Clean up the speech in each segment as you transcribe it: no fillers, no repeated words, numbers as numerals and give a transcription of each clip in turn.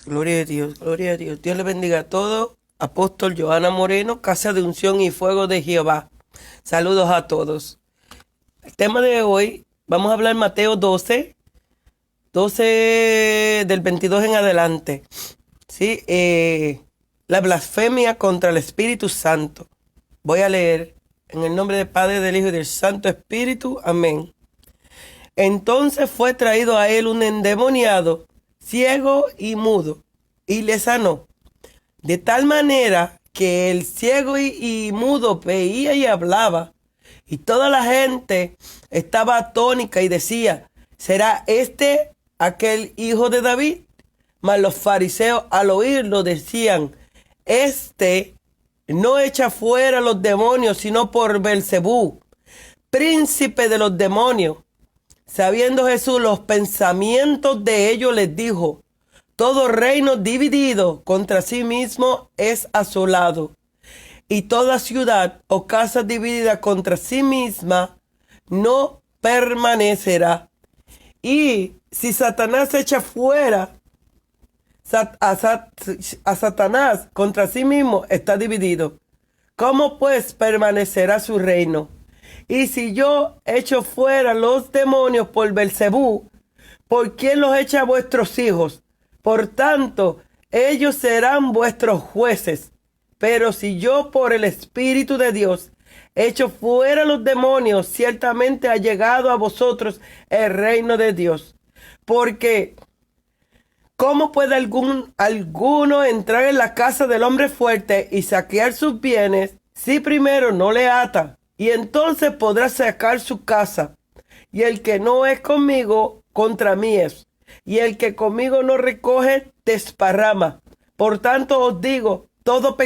Gloria a Dios, gloria a Dios. Dios le bendiga a todos. Apóstol Johanna Moreno, Casa de Unción y Fuego de Jehová. Saludos a todos. El tema de hoy, vamos a hablar Mateo 12 del 22 en adelante. ¿Sí? La blasfemia contra el Espíritu Santo. Voy a leer en el nombre del Padre, del Hijo y del Santo Espíritu. Amén. Entonces fue traído a él un endemoniado, ciego y mudo, y le sanó. De tal manera que el ciego y mudo veía y hablaba, y toda la gente estaba atónica y decía, ¿será este aquel hijo de David? Mas los fariseos al oírlo decían, este no echa fuera los demonios, sino por Belcebú, príncipe de los demonios. Sabiendo Jesús los pensamientos de ellos, les dijo, todo reino dividido contra sí mismo es asolado, y toda ciudad o casa dividida contra sí misma no permanecerá. Y si Satanás echa fuera a Satanás contra sí mismo, está dividido. ¿Cómo pues permanecerá su reino? Y si yo echo fuera los demonios por Belcebú, ¿por quién los echa vuestros hijos? Por tanto, ellos serán vuestros jueces. Pero si yo por el Espíritu de Dios echo fuera los demonios, ciertamente ha llegado a vosotros el reino de Dios. Porque ¿cómo puede alguno entrar en la casa del hombre fuerte y saquear sus bienes si primero no le ata? Y entonces podrá sacar su casa. Y el que no es conmigo, contra mí es. Y el que conmigo no recoge, desparrama. Por tanto os digo, todo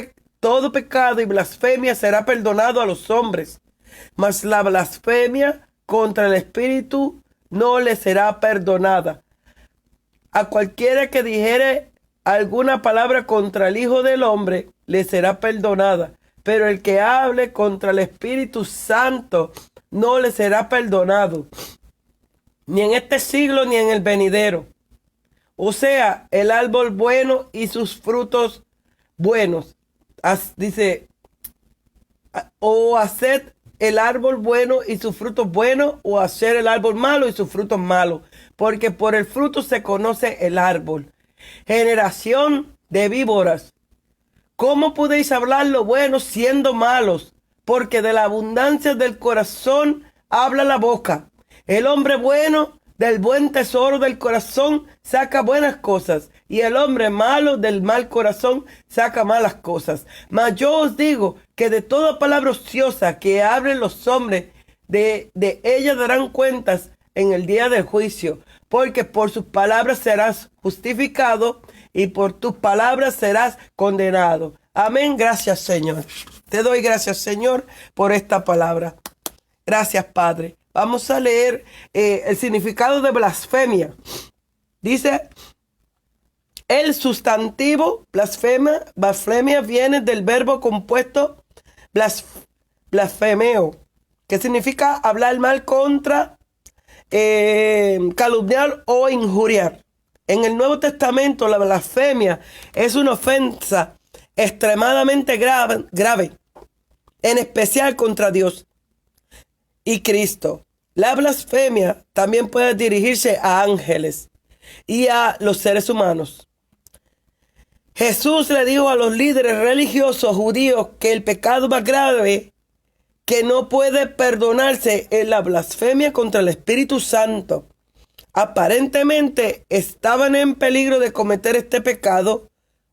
pecado y blasfemia será perdonado a los hombres. Mas la blasfemia contra el Espíritu no le será perdonada. A cualquiera que dijere alguna palabra contra el Hijo del Hombre, le será perdonada. Pero el que hable contra el Espíritu Santo no le será perdonado, ni en este siglo ni en el venidero. O sea, el árbol bueno y sus frutos buenos. Dice, o haced el árbol bueno y sus frutos buenos, o hacer el árbol malo y sus frutos malos. Porque por el fruto se conoce el árbol. Generación de víboras. ¿Cómo podéis hablar lo bueno siendo malos? Porque de la abundancia del corazón habla la boca. El hombre bueno del buen tesoro del corazón saca buenas cosas, y el hombre malo del mal corazón saca malas cosas. Mas yo os digo que de toda palabra ociosa que hablen los hombres, de ella darán cuentas en el día del juicio. Porque por sus palabras serás justificado y por tus palabras serás condenado. Amén. Gracias, Señor. Te doy gracias, Señor, por esta palabra. Gracias, Padre. Vamos a leer el significado de blasfemia. Dice, el sustantivo blasfemia viene del verbo compuesto blasfemeo, que significa hablar mal contra, calumniar o injuriar. En el Nuevo Testamento la blasfemia es una ofensa extremadamente grave, en especial contra Dios y Cristo. La blasfemia también puede dirigirse a ángeles y a los seres humanos. Jesús le dijo a los líderes religiosos judíos que el pecado más grave que no puede perdonarse es la blasfemia contra el Espíritu Santo. Aparentemente estaban en peligro de cometer este pecado,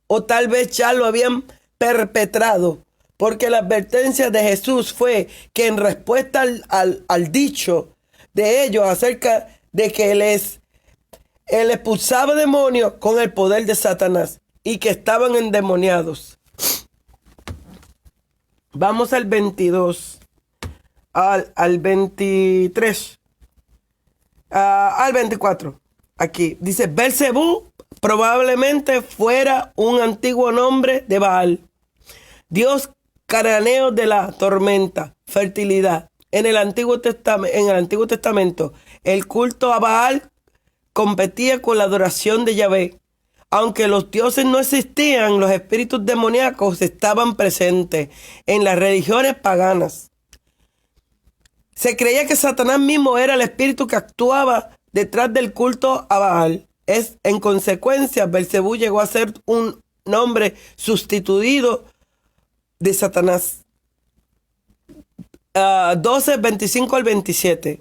o tal vez ya lo habían perpetrado, porque la advertencia de Jesús fue que en respuesta al dicho de ellos acerca de que él expulsaba demonios con el poder de Satanás y que estaban endemoniados. Vamos al 22, al 23, al 24. Aquí dice, Belcebú probablemente fuera un antiguo nombre de Baal, dios cananeo de la tormenta, fertilidad. En el Antiguo Testamento, el culto a Baal competía con la adoración de Yahvé. Aunque los dioses no existían, los espíritus demoníacos estaban presentes en las religiones paganas. Se creía que Satanás mismo era el espíritu que actuaba detrás del culto a Baal. En consecuencia, Belcebú llegó a ser un nombre sustituido de Satanás. 12, 25 al 27.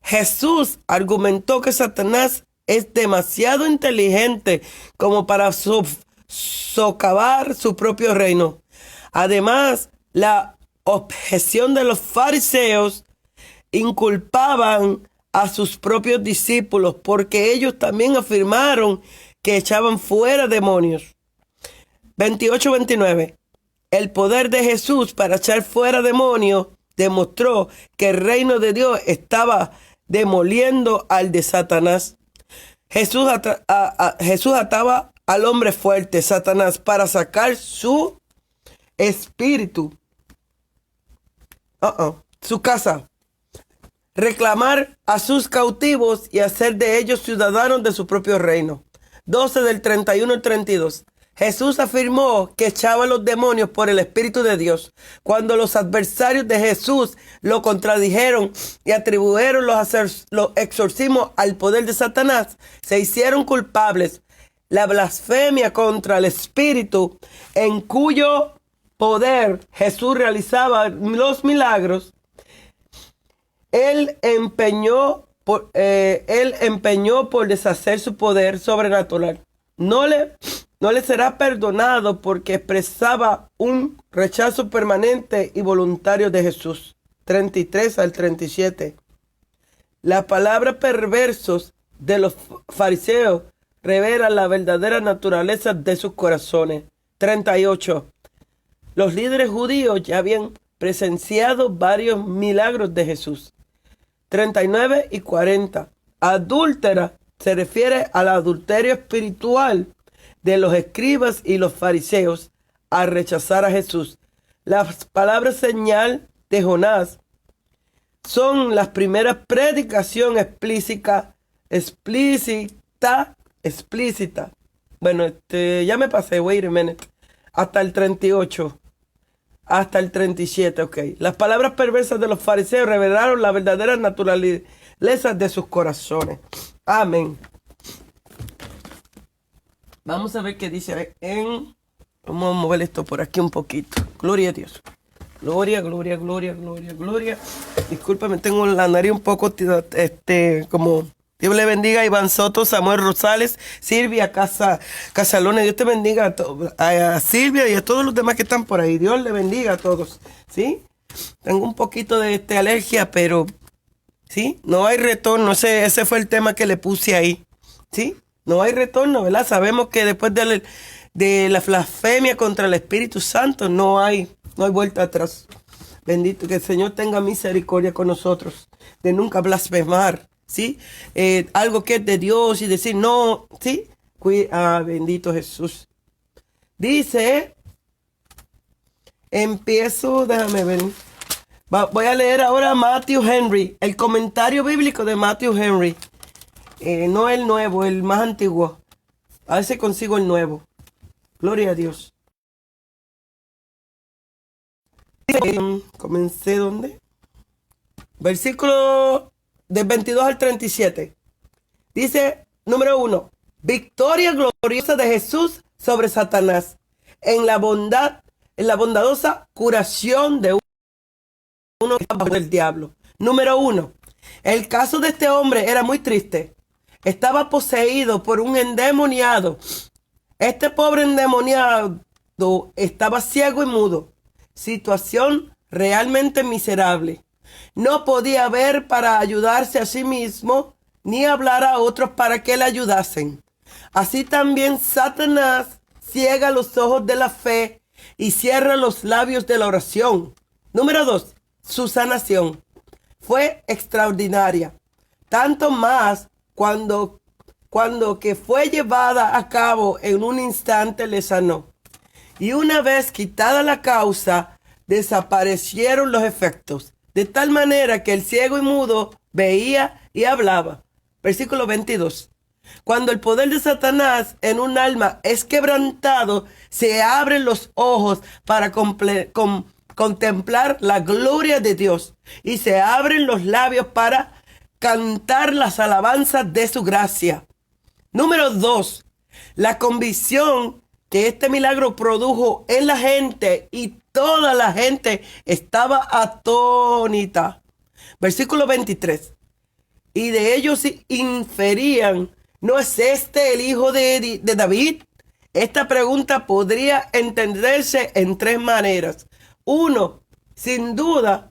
Jesús argumentó que Satanás es demasiado inteligente como para socavar su propio reino. Además, la objeción de los fariseos inculpaban a sus propios discípulos porque ellos también afirmaron que echaban fuera demonios. 28-29. El poder de Jesús para echar fuera demonios demostró que el reino de Dios estaba demoliendo al de Satanás. Jesús ataba al hombre fuerte, Satanás, para sacar su espíritu, su casa, reclamar a sus cautivos y hacer de ellos ciudadanos de su propio reino. 12 del 31 al 32. Jesús afirmó que echaba los demonios por el Espíritu de Dios. Cuando los adversarios de Jesús lo contradijeron y atribuyeron los exorcismos al poder de Satanás, se hicieron culpables. La blasfemia contra el Espíritu, en cuyo poder Jesús realizaba los milagros, él empeñó por deshacer su poder sobrenatural. No le será perdonado porque expresaba un rechazo permanente y voluntario de Jesús. 33 al 37. La palabra perversos de los fariseos revela la verdadera naturaleza de sus corazones. 38. Los líderes judíos ya habían presenciado varios milagros de Jesús. 39 y 40. Adúltera se refiere al adulterio espiritual de los escribas y los fariseos al rechazar a Jesús. Las palabras señal de Jonás son las primeras predicación explícita. Bueno, ya me pasé, wait a minute. Hasta el 38. Hasta el 37, ok. Las palabras perversas de los fariseos revelaron la verdadera naturaleza de sus corazones. Amén. Vamos a ver qué dice Vamos a mover esto por aquí un poquito. Gloria a Dios. Gloria. Discúlpame, tengo la nariz un poco, como... Dios le bendiga a Iván Soto, Samuel Rosales, Silvia Casalone. Dios te bendiga a Silvia y a todos los demás que están por ahí. Dios le bendiga a todos. ¿Sí? Tengo un poquito de alergia, pero... ¿Sí? No hay retorno. Ese fue el tema que le puse ahí. ¿Sí? No hay retorno, ¿verdad? Sabemos que después de la blasfemia contra el Espíritu Santo no hay vuelta atrás. Bendito que el Señor tenga misericordia con nosotros de nunca blasfemar, ¿sí? Algo que es de Dios y decir no, ¿sí? Bendito Jesús. Dice, déjame ver. Voy a leer ahora Matthew Henry, el comentario bíblico de Matthew Henry. No el nuevo, el más antiguo. A ver si consigo el nuevo. Gloria a Dios. Comencé ¿dónde? Versículo del 22 al 37. Dice, número 1. Victoria gloriosa de Jesús sobre Satanás. En la bondadosa curación de uno que está bajo el diablo. Número 1. El caso de este hombre era muy triste. Estaba poseído por un endemoniado. Este pobre endemoniado estaba ciego y mudo. Situación realmente miserable. No podía ver para ayudarse a sí mismo, ni hablar a otros para que le ayudasen. Así también Satanás ciega los ojos de la fe y cierra los labios de la oración. Número 2. Su sanación fue extraordinaria. Tanto más cuando que fue llevada a cabo en un instante le sanó. Y una vez quitada la causa, desaparecieron los efectos, de tal manera que el ciego y mudo veía y hablaba. Versículo 22. Cuando el poder de Satanás en un alma es quebrantado, se abren los ojos para contemplar la gloria de Dios y se abren los labios para cantar las alabanzas de su gracia. Número 2, la convicción que este milagro produjo en la gente y toda la gente estaba atónita. Versículo 23. Y de ellos inferían, ¿no es este el hijo de David? Esta pregunta podría entenderse en tres maneras. Uno, sin duda,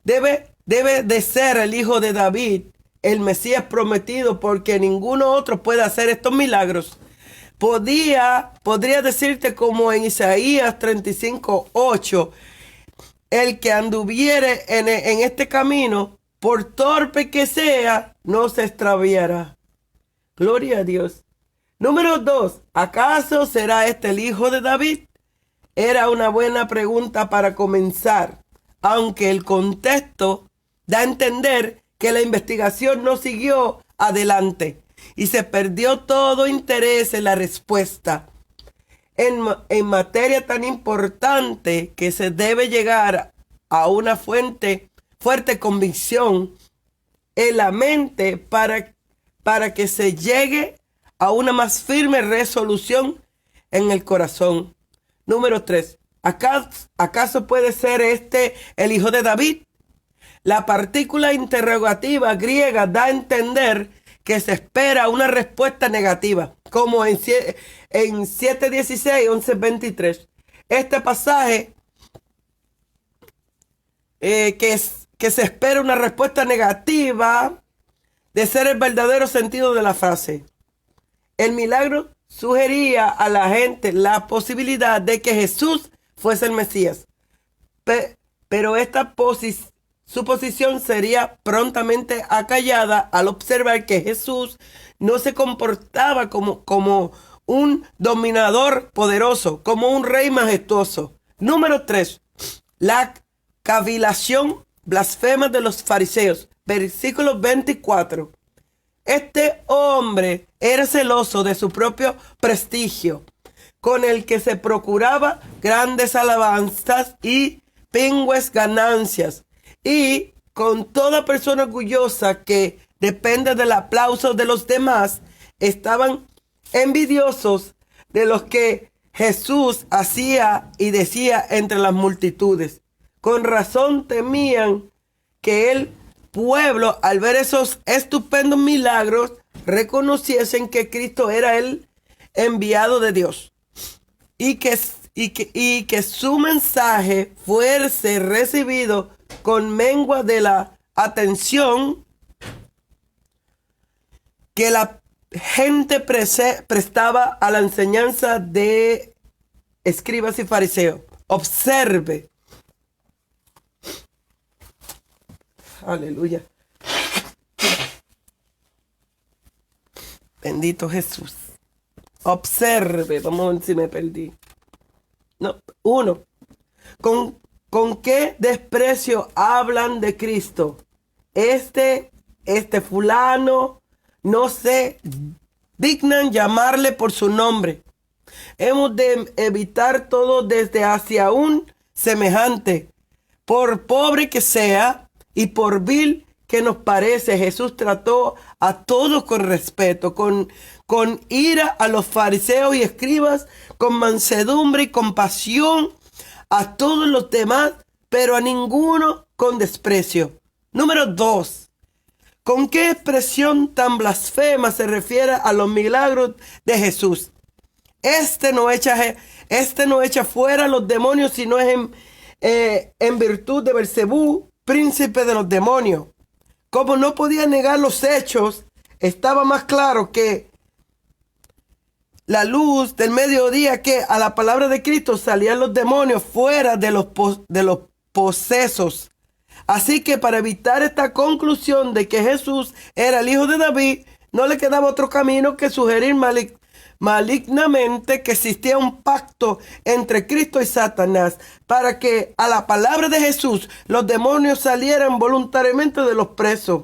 debe de ser el hijo de David, el Mesías prometido, porque ninguno otro puede hacer estos milagros. Podría decirte como en Isaías 35:8, el que anduviere en este camino, por torpe que sea, no se extraviará. Gloria a Dios. Número 2, ¿acaso será este el hijo de David? Era una buena pregunta para comenzar, aunque el contexto da a entender que la investigación no siguió adelante y se perdió todo interés en la respuesta. En materia tan importante que se debe llegar a una fuerte convicción en la mente para que se llegue a una más firme resolución en el corazón. Número 3. ¿Acaso puede ser este el hijo de David? La partícula interrogativa griega da a entender que se espera una respuesta negativa, como en 7:16, 11:23. Este pasaje que se espera una respuesta negativa de ser el verdadero sentido de la frase. El milagro sugería a la gente la posibilidad de que Jesús fuese el Mesías, pero esta suposición sería prontamente acallada al observar que Jesús no se comportaba como un dominador poderoso, como un rey majestuoso. Número 3. La cavilación blasfema de los fariseos. Versículo 24. Este hombre era celoso de su propio prestigio, con el que se procuraba grandes alabanzas y pingües ganancias. Y con toda persona orgullosa que depende del aplauso de los demás, estaban envidiosos de los que Jesús hacía y decía entre las multitudes. Con razón temían que el pueblo, al ver esos estupendos milagros, reconociesen que Cristo era el enviado de Dios y que su mensaje fuese recibido con mengua de la atención que la gente prestaba a la enseñanza de escribas y fariseos. Observe. Aleluya. Bendito Jesús. Observe. Vamos a ver si me perdí. No. 1. ¿Con qué desprecio hablan de Cristo? Este fulano, no se dignan llamarle por su nombre. Hemos de evitar todo desde hacia un semejante, por pobre que sea y por vil que nos parece. Jesús trató a todos con respeto, con ira a los fariseos y escribas, con mansedumbre y compasión a todos los demás, pero a ninguno con desprecio. Número 2. ¿Con qué expresión tan blasfema se refiere a los milagros de Jesús? Este no echa fuera los demonios, sino es en virtud de Belcebú, príncipe de los demonios. Como no podía negar los hechos, estaba más claro que la luz del mediodía que a la palabra de Cristo salían los demonios fuera de los posesos. Así que para evitar esta conclusión de que Jesús era el hijo de David, no le quedaba otro camino que sugerir malignamente que existía un pacto entre Cristo y Satanás para que a la palabra de Jesús los demonios salieran voluntariamente de los presos.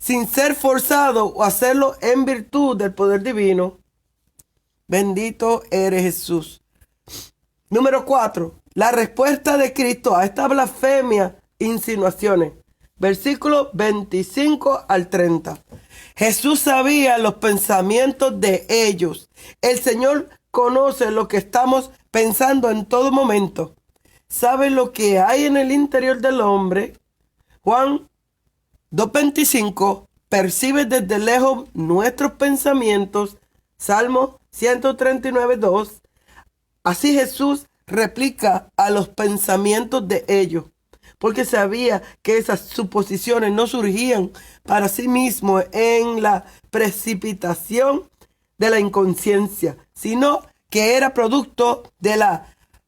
sin ser forzado o hacerlo en virtud del poder divino. Bendito eres Jesús. Número 4. La respuesta de Cristo a esta blasfemia, insinuaciones. Versículo 25 al 30. Jesús sabía los pensamientos de ellos. El Señor conoce lo que estamos pensando en todo momento. Sabe lo que hay en el interior del hombre. Juan 2:25. Percibe desde lejos nuestros pensamientos. Salmo 139:2. Así Jesús replica a los pensamientos de ellos, porque sabía que esas suposiciones no surgían para sí mismos en la precipitación de la inconsciencia, sino que era producto de la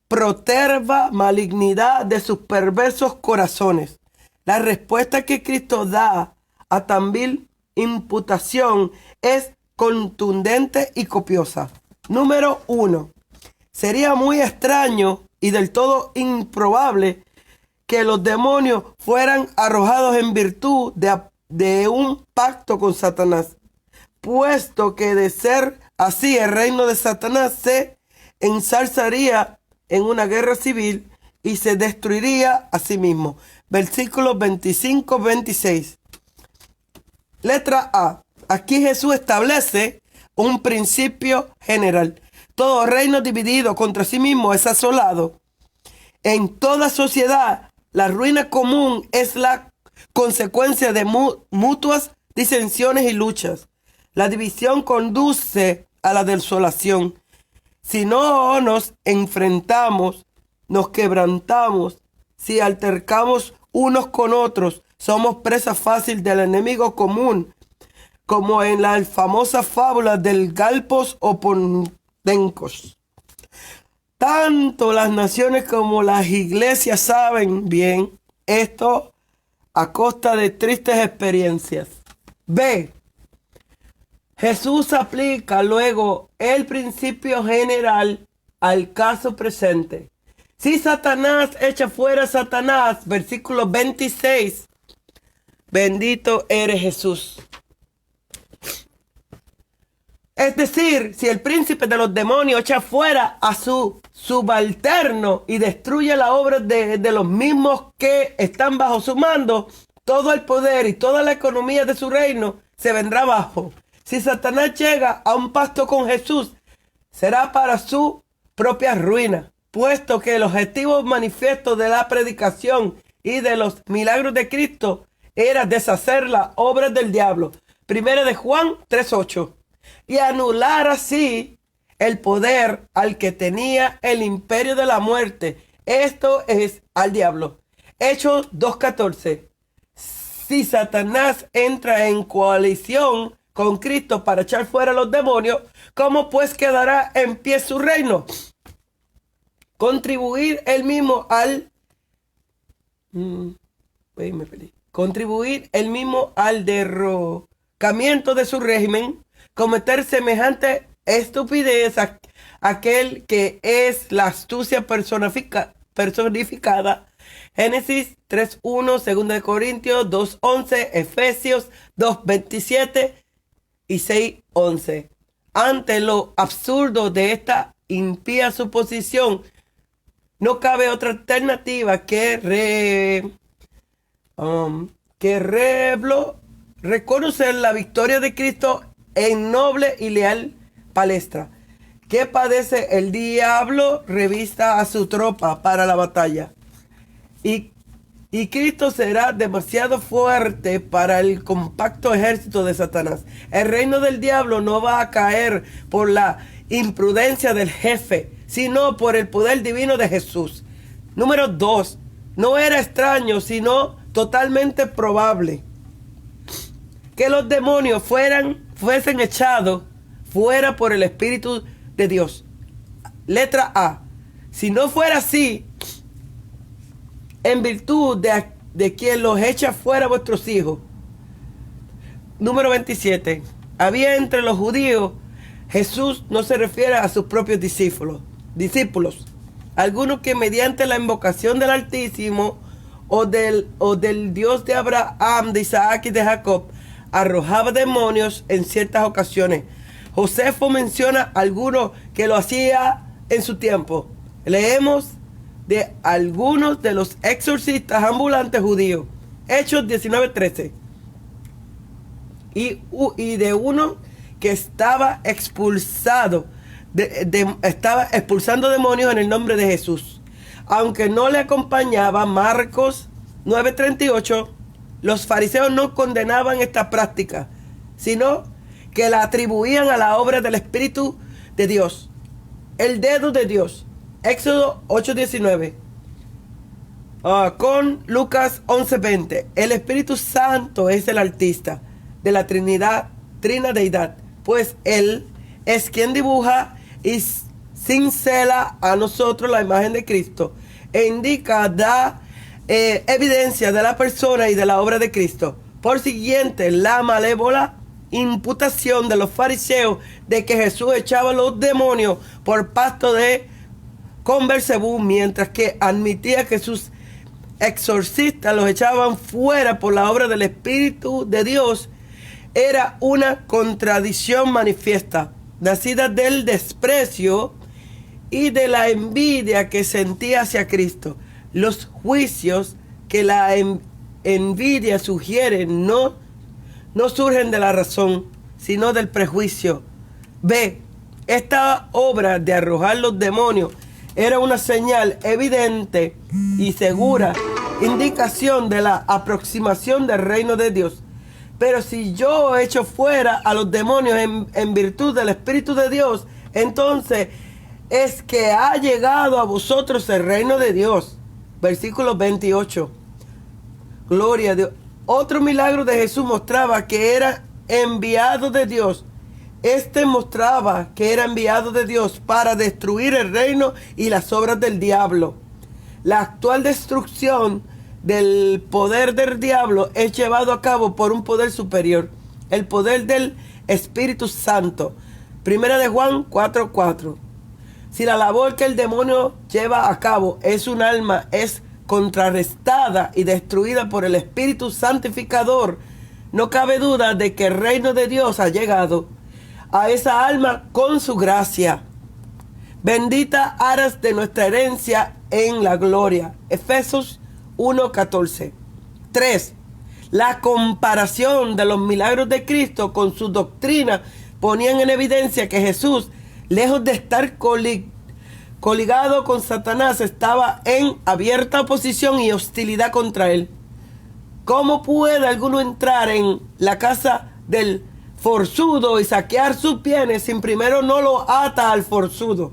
proterva malignidad de sus perversos corazones. La respuesta que Cristo da a tan vil imputación es contundente y copiosa. Número 1. Sería muy extraño y del todo improbable que los demonios fueran arrojados en virtud de un pacto con Satanás, puesto que de ser así el reino de Satanás se ensalzaría en una guerra civil y se destruiría a sí mismo. Versículos 25-26. Letra A. Aquí Jesús establece un principio general. Todo reino dividido contra sí mismo es asolado. En toda sociedad, la ruina común es la consecuencia de mutuas disensiones y luchas. La división conduce a la desolación. Si no nos enfrentamos, nos quebrantamos. Si altercamos unos con otros, somos presa fácil del enemigo común, como en la famosa fábula del Galpos o Pontecos. Tanto las naciones como las iglesias saben bien esto a costa de tristes experiencias. B. Jesús aplica luego el principio general al caso presente. Si Satanás echa fuera a Satanás, versículo 26. Bendito eres Jesús. Es decir, si el príncipe de los demonios echa fuera a su subalterno y destruye la obra de los mismos que están bajo su mando, todo el poder y toda la economía de su reino se vendrá abajo. Si Satanás llega a un pacto con Jesús, será para su propia ruina, puesto que el objetivo manifiesto de la predicación y de los milagros de Cristo era deshacer las obras del diablo. Primera de Juan 3:8. Y anular así el poder al que tenía el imperio de la muerte. Esto es al diablo. Hechos 2:14. Si Satanás entra en coalición con Cristo para echar fuera a los demonios, ¿cómo pues quedará en pie su reino? Contribuir él mismo al derrocamiento de su régimen, cometer semejante estupidez a aquel que es la astucia personificada. Génesis 3:1, 2 Corintios 2:11, Efesios 2:27 y 6:11. Ante lo absurdo de esta impía suposición, no cabe otra alternativa que reconocer la victoria de Cristo en noble y leal palestra. ¿Qué padece el diablo? Revista a su tropa para la batalla. Y Cristo será demasiado fuerte para el compacto ejército de Satanás. El reino del diablo no va a caer por la imprudencia del jefe, sino por el poder divino de Jesús. Número 2. No era extraño, sino totalmente probable que los demonios fuesen echados fuera por el Espíritu de Dios. Letra A. Si no fuera así, en virtud de quien los echa fuera vuestros hijos. Número 27. Había entre los judíos, Jesús no se refiere a sus propios discípulos. Algunos que mediante la invocación del Altísimo o del Dios de Abraham, de Isaac y de Jacob, arrojaba demonios en ciertas ocasiones. Josefo menciona algunos que lo hacía en su tiempo. Leemos de algunos de los exorcistas ambulantes judíos. Hechos 19:13. Y de uno que estaba expulsando demonios en el nombre de Jesús. Aunque no le acompañaba, Marcos 9:38, los fariseos no condenaban esta práctica, sino que la atribuían a la obra del Espíritu de Dios, el dedo de Dios. Éxodo 8:19. Con Lucas 11:20. El Espíritu Santo es el artista de la trina deidad, pues Él es quien dibuja y cincela a nosotros la imagen de Cristo e indica, da evidencia de la persona y de la obra de Cristo. Por siguiente, la malévola imputación de los fariseos de que Jesús echaba los demonios por pacto con Belcebú, mientras que admitía que sus exorcistas los echaban fuera por la obra del Espíritu de Dios, era una contradicción manifiesta, nacida del desprecio y de la envidia que sentía hacia Cristo. Los juicios que la envidia sugiere no surgen de la razón, sino del prejuicio. B. Esta obra de arrojar los demonios era una señal evidente y segura indicación de la aproximación del reino de Dios. Pero si yo echo fuera a los demonios en virtud del Espíritu de Dios, entonces es que ha llegado a vosotros el reino de Dios. Versículo 28. Gloria a Dios. Otro milagro de Jesús mostraba que era enviado de Dios. Este mostraba que era enviado de Dios para destruir el reino y las obras del diablo. La actual destrucción del poder del diablo es llevado a cabo por un poder superior, el poder del Espíritu Santo. Primera de Juan 4:4. Si la labor que el demonio lleva a cabo es un alma, es contrarrestada y destruida por el Espíritu Santificador, no cabe duda de que el reino de Dios ha llegado a esa alma con su gracia. Bendita harás de nuestra herencia en la gloria. Efesios 1:14. 3. La comparación de los milagros de Cristo con su doctrina ponían en evidencia que Jesús, lejos de estar coligado con Satanás, estaba en abierta oposición y hostilidad contra él. ¿Cómo puede alguno entrar en la casa del forzudo y saquear sus bienes sin primero no lo ata al forzudo?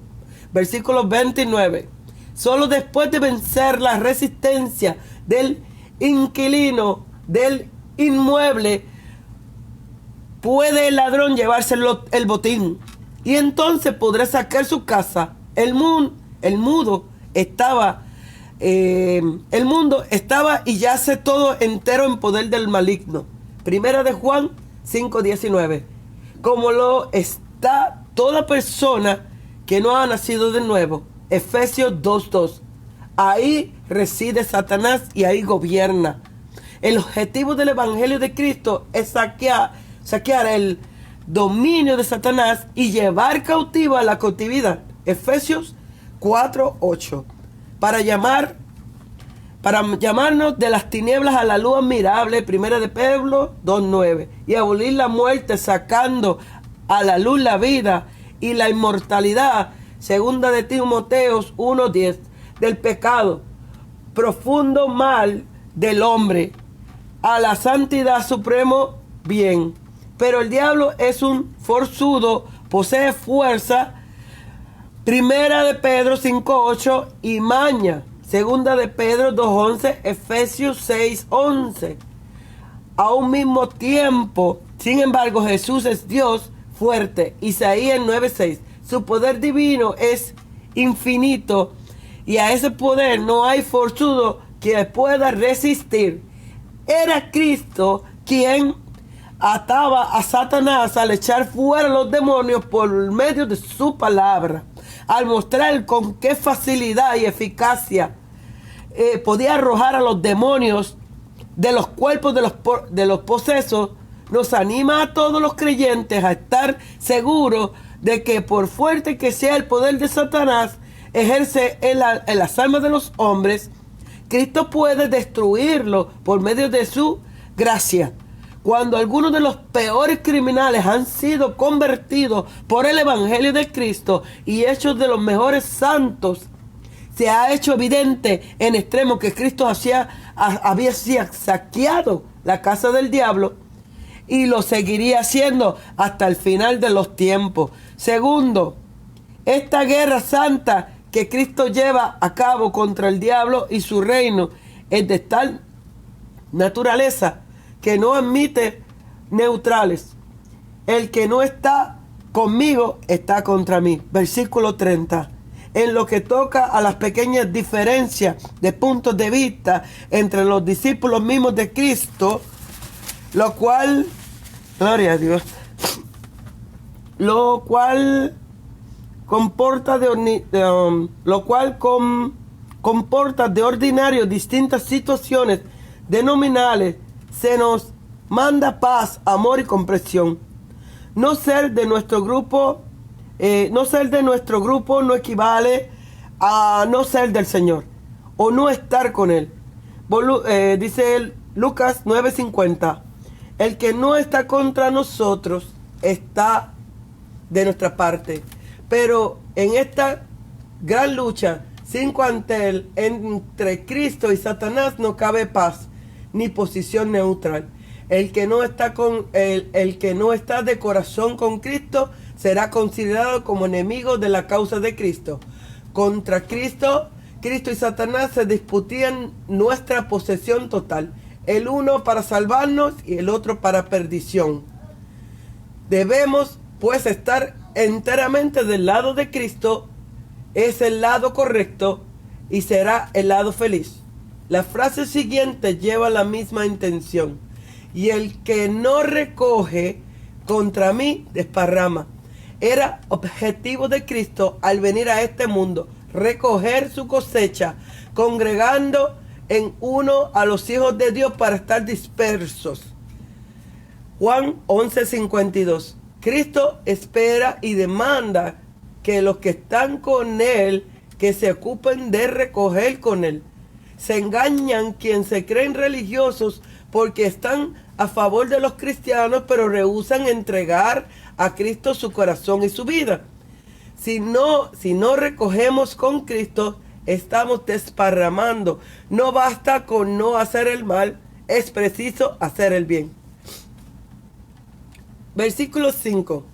Versículo 29. Solo después de vencer la resistencia del inquilino del inmueble puede el ladrón llevarse el botín, y entonces podrá sacar su casa. El mundo estaba y yace todo entero en poder del maligno. Primera de Juan 5:19. Como lo está toda persona que no ha nacido de nuevo. Efesios 2:2. Ahí reside Satanás y ahí gobierna. El objetivo del Evangelio de Cristo es saquear el dominio de Satanás y llevar cautiva la cautividad. Efesios 4:8. Para llamarnos de las tinieblas a la luz admirable. Primera de Pedro 2:9. Y abolir la muerte, sacando a la luz la vida y la inmortalidad. Segunda de Timoteo 1:10. Del pecado, profundo mal del hombre, a la santidad supremo bien. Pero el diablo es un forzudo, posee fuerza. Primera de Pedro 5:8 y maña. Segunda de Pedro 2:11, Efesios 6:11. A un mismo tiempo, sin embargo, Jesús es Dios fuerte. Isaías 9:6. Su poder divino es infinito y a ese poder no hay forzudo que pueda resistir. Era Cristo quien ataba a Satanás al echar fuera los demonios por medio de su palabra, al mostrar con qué facilidad y eficacia podía arrojar a los demonios de los cuerpos de los posesos. nos anima a todos los creyentes a estar seguros de que por fuerte que sea el poder de Satanás ejerce en las almas de los hombres, Cristo puede destruirlo por medio de su gracia. Cuando algunos de los peores criminales han sido convertidos por el Evangelio de Cristo y hechos de los mejores santos, se ha hecho evidente en extremo que Cristo había saqueado la casa del diablo y lo seguiría haciendo hasta el final de los tiempos. Segundo, esta guerra santa que Cristo lleva a cabo contra el diablo y su reino es de tal naturaleza que no admite neutrales. El que no está conmigo está contra mí. Versículo 30. En lo que toca a las pequeñas diferencias de puntos de vista entre los discípulos mismos de Cristo, lo cual, gloria a Dios, lo cual comporta comporta de ordinario distintas situaciones denominales, se nos manda paz, amor y comprensión. No ser de nuestro grupo no equivale a no ser del Señor o no estar con Él. Dice Lucas 9:50. El que no está contra nosotros está de nuestra parte. Pero en esta gran lucha sin cuartel entre Cristo y Satanás no cabe paz ni posición neutral. El que no está de corazón con Cristo será considerado como enemigo de la causa de Cristo. Contra Cristo y Satanás se disputían nuestra posesión total, el uno para salvarnos y el otro para perdición. Debemos pues estar enteramente del lado de Cristo, es el lado correcto y será el lado feliz. La frase siguiente lleva la misma intención. Y el que no recoge contra mí desparrama. Era objetivo de Cristo al venir a este mundo, recoger su cosecha, congregando en uno a los hijos de Dios para estar dispersos. Juan 11:52. Cristo espera y demanda que los que están con Él, que se ocupen de recoger con Él. Se engañan quienes se creen religiosos porque están a favor de los cristianos, pero rehúsan entregar a Cristo su corazón y su vida. Si no recogemos con Cristo, estamos desparramando. No basta con no hacer el mal, es preciso hacer el bien. Versículo 5.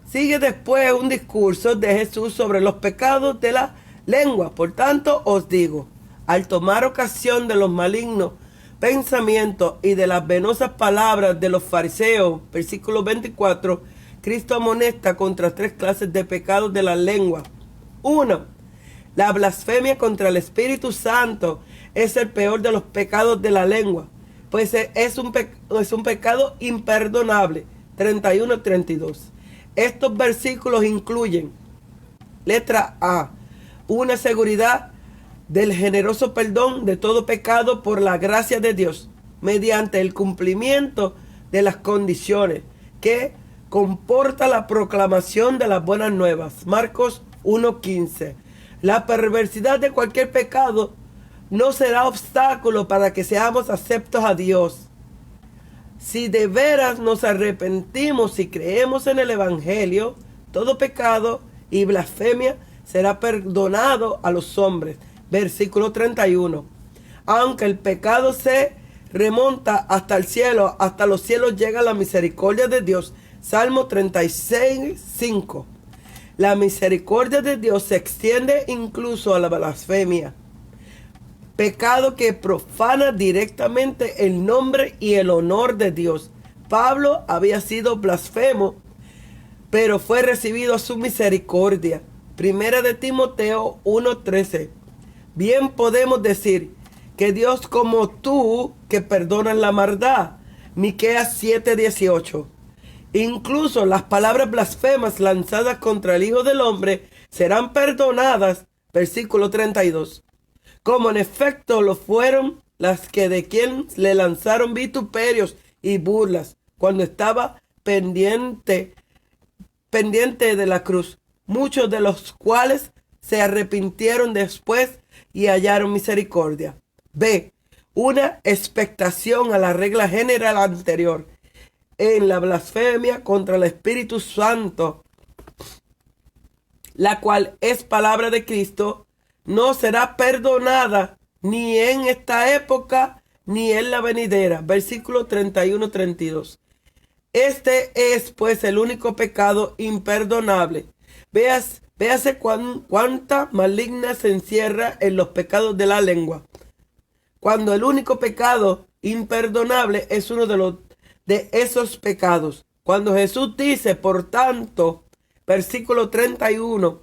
Sigue después un discurso de Jesús sobre los pecados de la lengua. Por tanto, os digo, al tomar ocasión de los malignos pensamientos y de las venosas palabras de los fariseos, versículo 24, Cristo amonesta contra 3 clases de pecados de la lengua. 1. La blasfemia contra el Espíritu Santo es el peor de los pecados de la lengua, pues es un pecado imperdonable. 31-32. Estos versículos incluyen, letra A, una seguridad del generoso perdón de todo pecado por la gracia de Dios, mediante el cumplimiento de las condiciones que comporta la proclamación de las buenas nuevas. Marcos 1:15. La perversidad de cualquier pecado no será obstáculo para que seamos aceptos a Dios. Si de veras nos arrepentimos y creemos en el Evangelio, todo pecado y blasfemia será perdonado a los hombres. Versículo 31. Aunque el pecado se remonta hasta el cielo, hasta los cielos llega la misericordia de Dios. Salmo 36:5. La misericordia de Dios se extiende incluso a la blasfemia, pecado que profana directamente el nombre y el honor de Dios. Pablo había sido blasfemo, pero fue recibido a su misericordia. Primera de Timoteo 1:13. Bien podemos decir que Dios como tú que perdonas la maldad. Miqueas 7:18. Incluso las palabras blasfemas lanzadas contra el Hijo del Hombre serán perdonadas. Versículo 32. Como en efecto lo fueron las que de quien le lanzaron vituperios y burlas. cuando estaba pendiente de la cruz, muchos de los cuales se arrepintieron después y hallaron misericordia. B. Una expectación a la regla general anterior. En la blasfemia contra el Espíritu Santo, la cual es palabra de Cristo, no será perdonada ni en esta época ni en la venidera. Versículo 31-32. Este es pues el único pecado imperdonable. Véase cuánta maligna se encierra en los pecados de la lengua. Cuando el único pecado imperdonable es uno de esos pecados. Cuando Jesús dice, por tanto, versículo 31,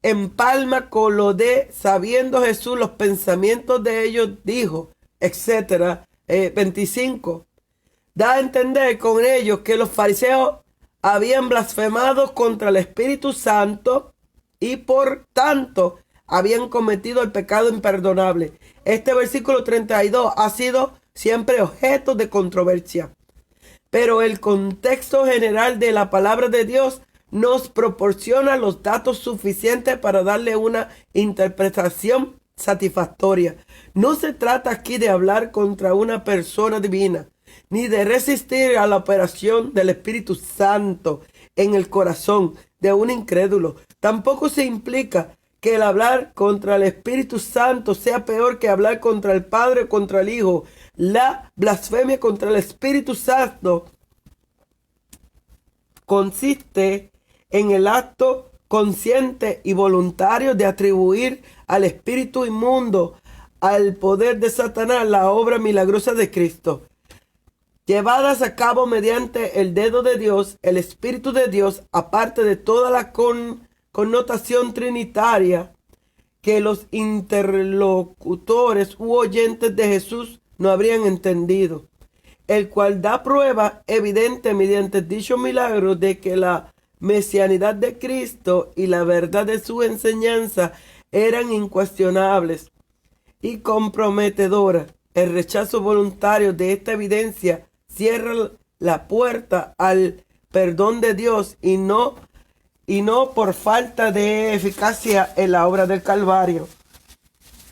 empalma con lo de sabiendo Jesús los pensamientos de ellos, dijo, etcétera. 25. Da a entender con ellos que los fariseos habían blasfemado contra el Espíritu Santo y por tanto habían cometido el pecado imperdonable. Este versículo 32 ha sido siempre objeto de controversia, pero el contexto general de la palabra de Dios nos proporciona los datos suficientes para darle una interpretación satisfactoria. No se trata aquí de hablar contra una persona divina, ni de resistir a la operación del Espíritu Santo en el corazón de un incrédulo. Tampoco se implica que el hablar contra el Espíritu Santo sea peor que hablar contra el Padre o contra el Hijo. La blasfemia contra el Espíritu Santo consiste en el acto consciente y voluntario de atribuir al espíritu inmundo, al poder de Satanás, la obra milagrosa de Cristo, llevadas a cabo mediante el dedo de Dios, el Espíritu de Dios, aparte de toda la connotación trinitaria que los interlocutores u oyentes de Jesús no habrían entendido, el cual da prueba evidente mediante dicho milagro de que la mesianidad de Cristo y la verdad de su enseñanza eran incuestionables y comprometedoras. El rechazo voluntario de esta evidencia cierra la puerta al perdón de Dios y no por falta de eficacia en la obra del Calvario,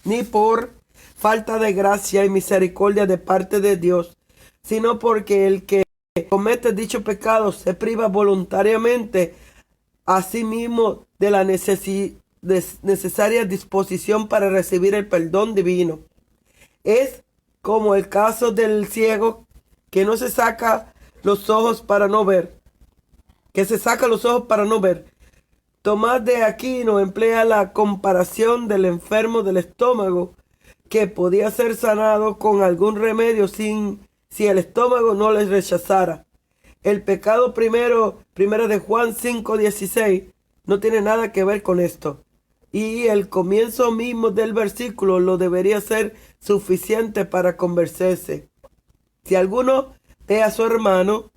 ni por falta de gracia y misericordia de parte de Dios, sino porque el que comete dicho pecado se priva voluntariamente a sí mismo de la necesaria disposición para recibir el perdón divino. Es como el caso del ciego que se saca los ojos para no ver. Tomás de Aquino emplea la comparación del enfermo del estómago que podía ser sanado con algún remedio si el estómago no les rechazara. El pecado primera de Juan 5:16 no tiene nada que ver con esto. Y el comienzo mismo del versículo lo debería ser suficiente para convencerse. Si alguno ve a su hermano,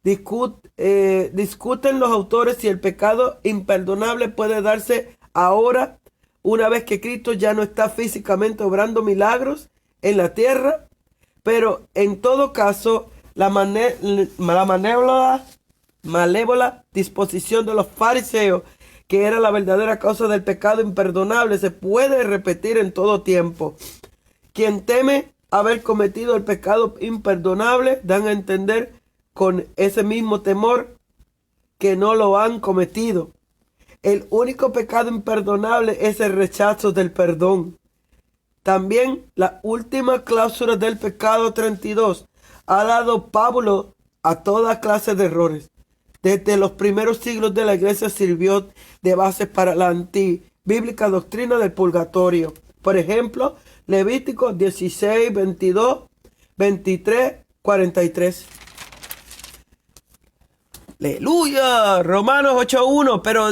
discuten los autores si el pecado imperdonable puede darse ahora, una vez que Cristo ya no está físicamente obrando milagros en la tierra. Pero en todo caso, la malévola disposición de los fariseos, que era la verdadera causa del pecado imperdonable, se puede repetir en todo tiempo. Quien teme haber cometido el pecado imperdonable dan a entender con ese mismo temor que no lo han cometido. El único pecado imperdonable es el rechazo del perdón. También la última cláusula del pecado 32 ha dado Pablo a toda clase de errores. Desde los primeros siglos de la iglesia sirvió de base para la antibíblica doctrina del purgatorio. Por ejemplo, Levítico 16, 22, 23, 43. Aleluya. Romanos 8:1. Pero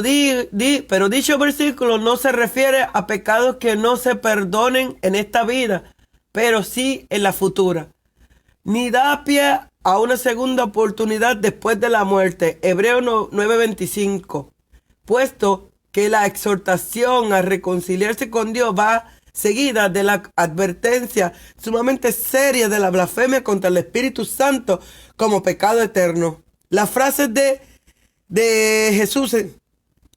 dicho versículo no se refiere a pecados que no se perdonen en esta vida, pero sí en la futura. Ni da pie a una segunda oportunidad después de la muerte. Hebreos 9:25. Puesto que la exhortación a reconciliarse con Dios va seguida de la advertencia sumamente seria de la blasfemia contra el Espíritu Santo como pecado eterno. La frase de Jesús en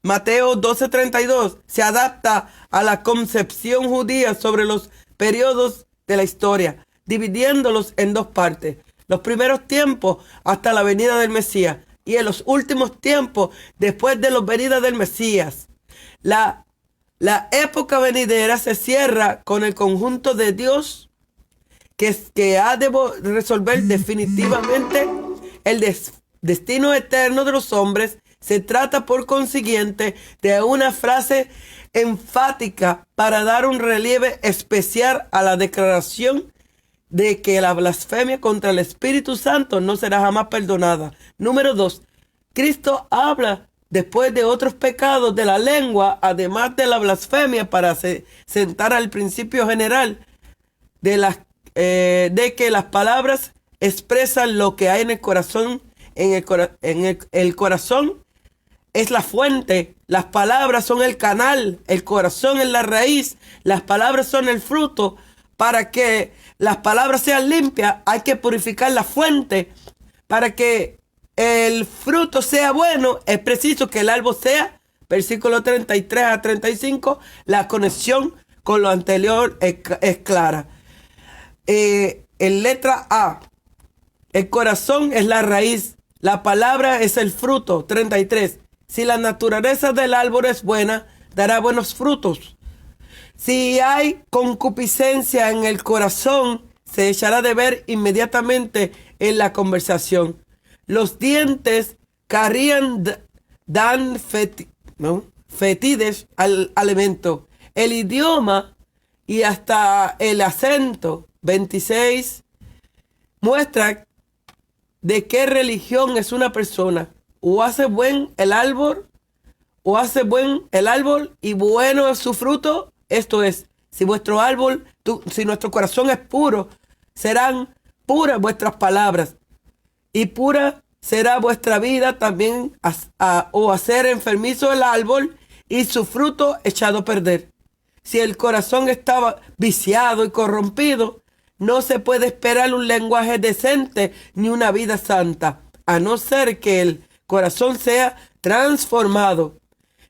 Mateo 12:32 se adapta a la concepción judía sobre los periodos de la historia, dividiéndolos en dos partes: los primeros tiempos hasta la venida del Mesías y en los últimos tiempos después de la venida del Mesías. La época venidera se cierra con el conjunto de Dios que ha de resolver definitivamente el destino eterno de los hombres. Se trata, por consiguiente, de una frase enfática para dar un relieve especial a la declaración de que la blasfemia contra el Espíritu Santo no será jamás perdonada. Número 2. Cristo habla después de otros pecados de la lengua, además de la blasfemia, para sentar al principio general de que las palabras expresan lo que hay en el corazón. El corazón es la fuente, las palabras son el canal, el corazón es la raíz, las palabras son el fruto. Para que las palabras sean limpias, hay que purificar la fuente. Para que el fruto sea bueno, es preciso que el árbol sea, versículo 33 a 35, la conexión con lo anterior es clara. En letra A, el corazón es la raíz, la palabra es el fruto. 33. Si la naturaleza del árbol es buena, dará buenos frutos. Si hay concupiscencia en el corazón, se echará de ver inmediatamente en la conversación. Los dientes caerían, dan fetides al alimento. El idioma y hasta el acento, 26, muestra de qué religión es una persona. O hace buen el árbol y bueno es su fruto. Esto es, si vuestro árbol, si nuestro corazón es puro, serán puras vuestras palabras y pura será vuestra vida también, o hacer enfermizo el árbol y su fruto echado a perder. Si el corazón estaba viciado y corrompido, no se puede esperar un lenguaje decente ni una vida santa, a no ser que el corazón sea transformado.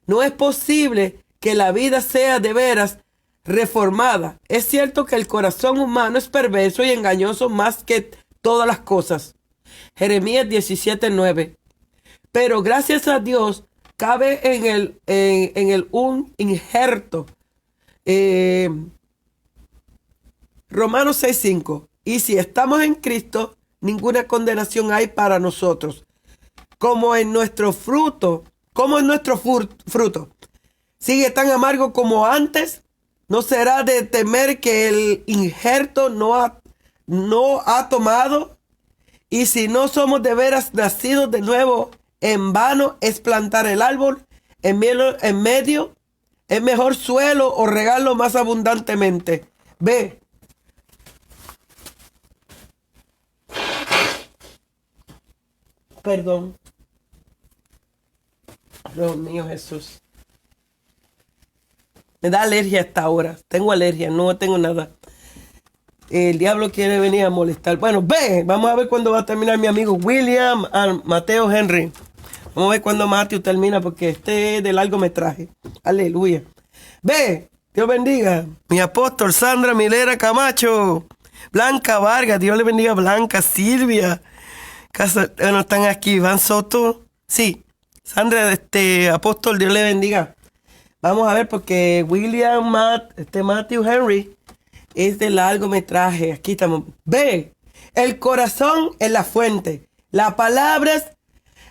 No es posible que la vida sea de veras reformada. Es cierto que el corazón humano es perverso y engañoso más que todas las cosas. Jeremías 17:9. Pero gracias a Dios cabe un injerto. Romanos 6:5. Y si estamos en Cristo, ninguna condenación hay para nosotros. Como en nuestro fruto sigue tan amargo como antes, no será de temer que el injerto no ha tomado. Y si no somos de veras nacidos de nuevo, en vano es plantar el árbol en medio, es mejor suelo o regarlo más abundantemente. B. Perdón. Dios mío, Jesús. Me da alergia a esta hora. Tengo alergia, no tengo nada. El diablo quiere venir a molestar. Bueno, vamos a ver cuándo va a terminar mi amigo William Mateo Henry. Vamos a ver cuándo Matthew termina, porque este es de largometraje. Aleluya. Dios bendiga. Mi apóstol Sandra Milera Camacho. Blanca Vargas, Dios le bendiga. Blanca, Silvia. No están aquí. Iván Soto. Sí. Sandra, apóstol, Dios le bendiga. Vamos a ver, porque William Matthew Henry es de largometraje. Aquí estamos. El corazón es la fuente. Las palabras,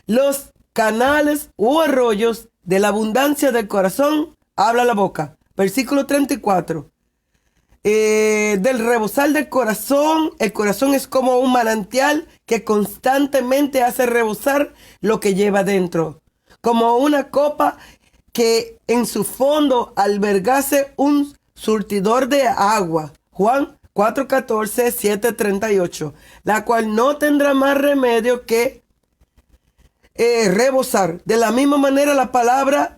los canales u arroyos de la abundancia del corazón habla la boca. Versículo 34. Del rebosar del corazón, el corazón es como un manantial que constantemente hace rebosar lo que lleva dentro. Como una copa que en su fondo albergase un surtidor de agua. Juan 4:14, 7:38. La cual no tendrá más remedio que rebosar. De la misma manera, la palabra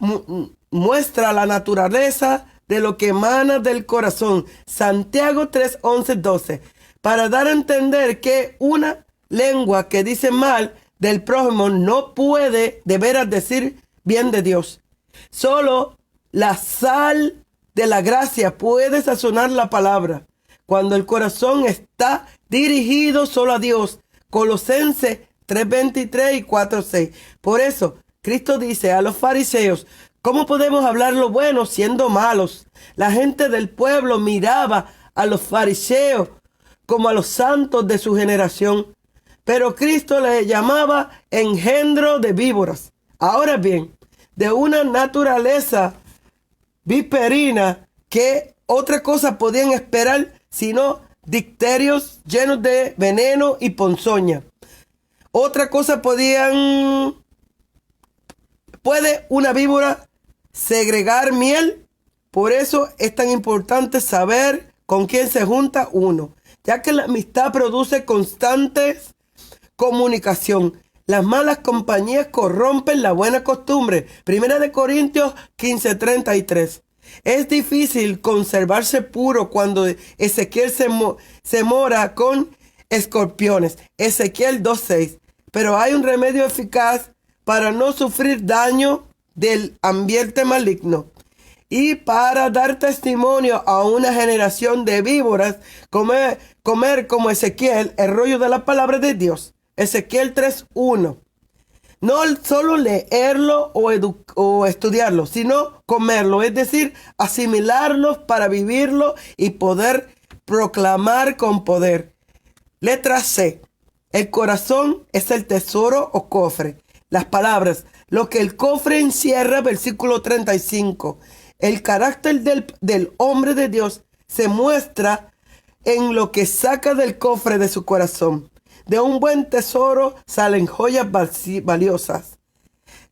muestra la naturaleza de lo que emana del corazón. Santiago 3, 11, 12. Para dar a entender que una lengua que dice mal del prójimo no puede de veras decir bien de Dios. Solo la sal de la gracia puede sazonar la palabra. Cuando el corazón está dirigido solo a Dios. Colosenses 3:23 y 4:6. Por eso, Cristo dice a los fariseos, ¿cómo podemos hablar lo bueno siendo malos? La gente del pueblo miraba a los fariseos como a los santos de su generación. Pero Cristo les llamaba engendro de víboras. Ahora bien, de una naturaleza viperina, ¿qué otra cosa podían esperar sino dicterios llenos de veneno y ponzoña? Otra cosa ¿puede una víbora segregar miel? Por eso es tan importante saber con quién se junta uno, ya que la amistad produce constantes comunicación. Las malas compañías corrompen la buena costumbre. 1 Corintios 15:33. Es difícil conservarse puro cuando Ezequiel se mora con escorpiones. Ezequiel 2:6. Pero hay un remedio eficaz para no sufrir daño del ambiente maligno. Y para dar testimonio a una generación de víboras, comer como Ezequiel el rollo de la palabra de Dios. Ezequiel 3:1. No solo leerlo o estudiarlo, sino comerlo, es decir, asimilarlo para vivirlo y poder proclamar con poder. Letra C. El corazón es el tesoro o cofre. Las palabras, lo que el cofre encierra, versículo 35. El carácter del hombre de Dios se muestra en lo que saca del cofre de su corazón. De un buen tesoro salen joyas valiosas.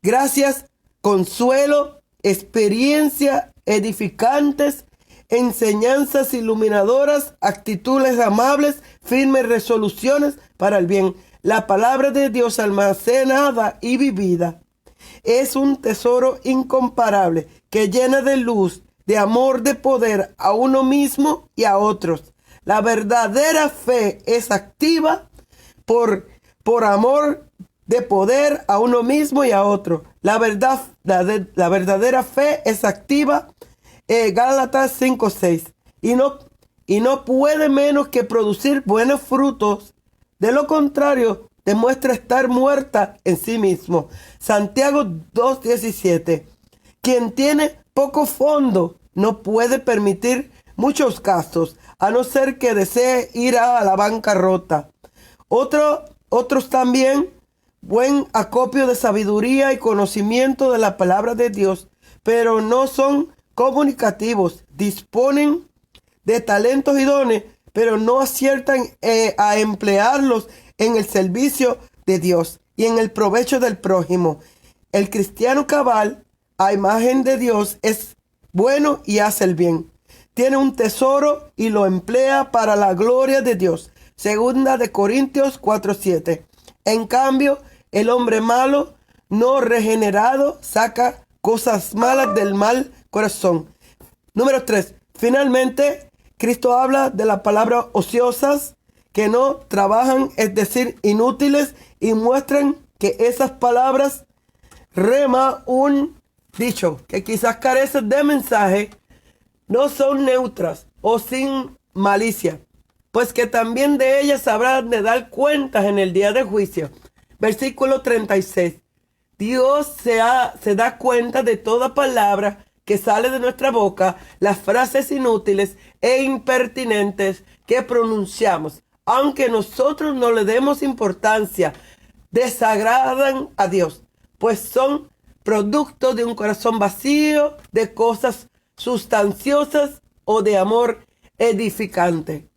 Gracias, consuelo, experiencia edificantes, enseñanzas iluminadoras, actitudes amables, firmes resoluciones para el bien. La palabra de Dios almacenada y vivida es un tesoro incomparable que llena de luz, de amor, de poder a uno mismo y a otros. La verdadera fe es activa por amor, de poder a uno mismo y a otro. La verdadera fe es activa. Gálatas 5:6. Y no puede menos que producir buenos frutos. De lo contrario, demuestra estar muerta en sí mismo. Santiago 2:17. Quien tiene poco fondo no puede permitir muchos gastos, a no ser que desee ir a la bancarrota. Otros también, buen acopio de sabiduría y conocimiento de la palabra de Dios, pero no son comunicativos. Disponen de talentos y dones, pero no aciertan a emplearlos en el servicio de Dios y en el provecho del prójimo. El cristiano cabal, a imagen de Dios, es bueno y hace el bien. Tiene un tesoro y lo emplea para la gloria de Dios. 2 Corintios 4:7. En cambio, el hombre malo, no regenerado, saca cosas malas del mal corazón. Número 3. Finalmente, Cristo habla de las palabras ociosas que no trabajan, es decir, inútiles, y muestran que esas palabras rema un dicho que quizás carece de mensaje, no son neutras o sin malicia, pues que también de ellas habrán de dar cuentas en el día de juicio. Versículo 36. Dios se da cuenta de toda palabra que sale de nuestra boca, las frases inútiles e impertinentes que pronunciamos, aunque nosotros no le demos importancia, desagradan a Dios, pues son producto de un corazón vacío de cosas sustanciosas o de amor edificante.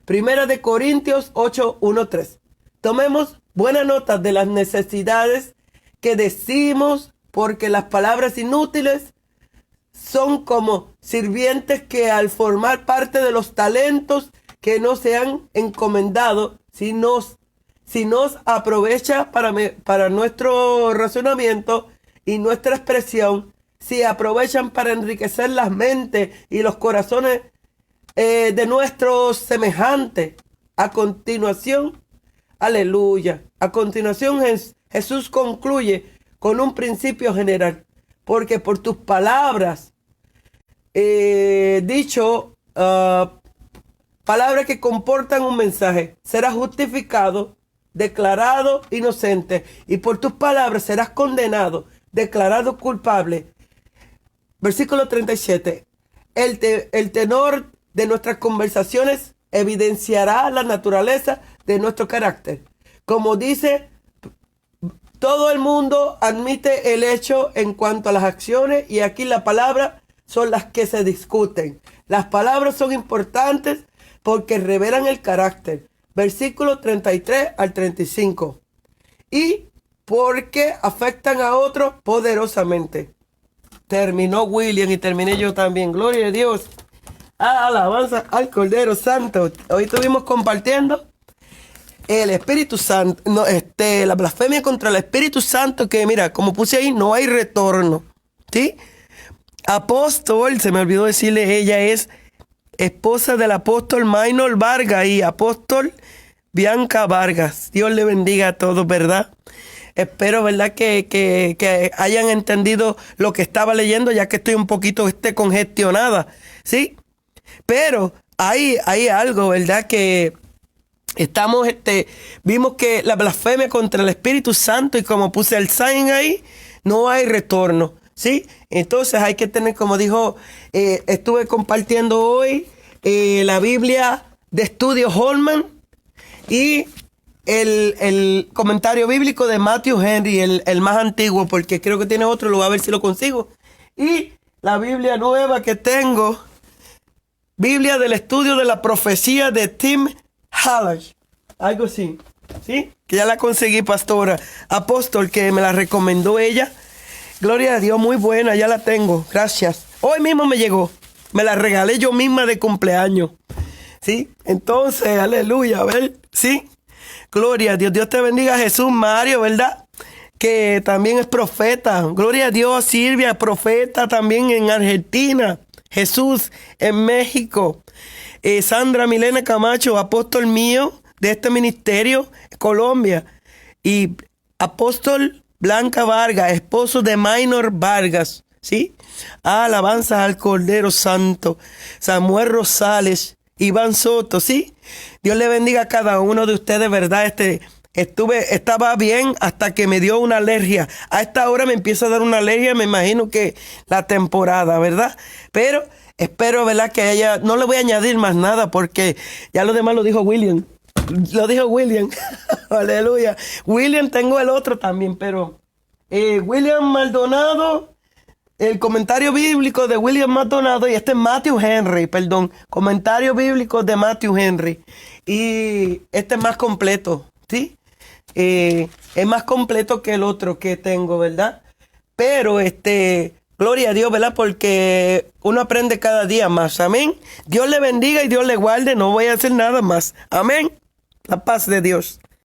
1 Corintios 8:1-3. Tomemos buena nota de las necesidades que decimos, porque las palabras inútiles son como sirvientes que al formar parte de los talentos que no se han encomendado, si nos aprovecha para nuestro razonamiento y nuestra expresión, se aprovechan para enriquecer las mentes y los corazones de nuestros semejantes. A continuación, aleluya. A continuación, Jesús concluye con un principio general. Porque por tus palabras, palabras que comportan un mensaje, serás justificado, declarado inocente. Y por tus palabras serás condenado, declarado culpable. Versículo 37. El tenor de nuestras conversaciones evidenciará la naturaleza de nuestro carácter. Como dice, todo el mundo admite el hecho en cuanto a las acciones, y aquí las palabras son las que se discuten. Las palabras son importantes porque revelan el carácter. Versículo 33 al 35. Y porque afectan a otros poderosamente. Terminó William y terminé yo también. Gloria a Dios. Alabanza al Cordero Santo. Hoy estuvimos compartiendo el Espíritu Santo, la blasfemia contra el Espíritu Santo, que mira, como puse ahí, no hay retorno. ¿Sí? Apóstol, se me olvidó decirle, ella es esposa del apóstol Minor Vargas y apóstol Bianca Vargas. Dios le bendiga a todos, ¿verdad? Espero, ¿verdad?, que hayan entendido lo que estaba leyendo, ya que estoy un poquito congestionada, ¿sí? Pero hay algo, ¿verdad?, que vimos que la blasfemia contra el Espíritu Santo, y como puse el sign ahí, no hay retorno, ¿sí? Entonces hay que tener, como dijo, estuve compartiendo hoy la Biblia de Estudio Holman y el comentario bíblico de Matthew Henry, el más antiguo, porque creo que tiene otro, lo voy a ver si lo consigo. Y la Biblia nueva que tengo, Biblia del Estudio de la Profecía de Tim Halage, algo así, ¿sí? Que ya la conseguí, pastora, apóstol, que me la recomendó ella. Gloria a Dios, muy buena, ya la tengo, gracias. Hoy mismo me llegó, me la regalé yo misma de cumpleaños, ¿sí? Entonces, aleluya, a ver, ¿sí? Gloria a Dios. Dios te bendiga, Jesús Mario, ¿verdad? Que también es profeta. Gloria a Dios, Silvia, profeta también en Argentina. Jesús en México. Sandra Milena Camacho, apóstol mío de este ministerio, Colombia. Y apóstol Blanca Vargas, esposo de Minor Vargas, ¿sí? Alabanza al Cordero Santo. Samuel Rosales, Iván Soto, ¿sí? Dios le bendiga a cada uno de ustedes, ¿verdad? Estaba bien hasta que me dio una alergia. A esta hora me empieza a dar una alergia, me imagino que la temporada, ¿verdad? Pero espero, ¿verdad?, que ella, no le voy a añadir más nada porque ya lo demás lo dijo William. Lo dijo William. Aleluya. William, tengo el otro también, pero William Maldonado, el comentario bíblico de William Maldonado, y este es Matthew Henry, perdón, comentario bíblico de Matthew Henry. Y este es más completo, ¿sí? Es más completo que el otro que tengo, ¿verdad? Pero gloria a Dios, ¿verdad? Porque uno aprende cada día más, amén. Dios le bendiga y Dios le guarde, no voy a hacer nada más, amén. La paz de Dios.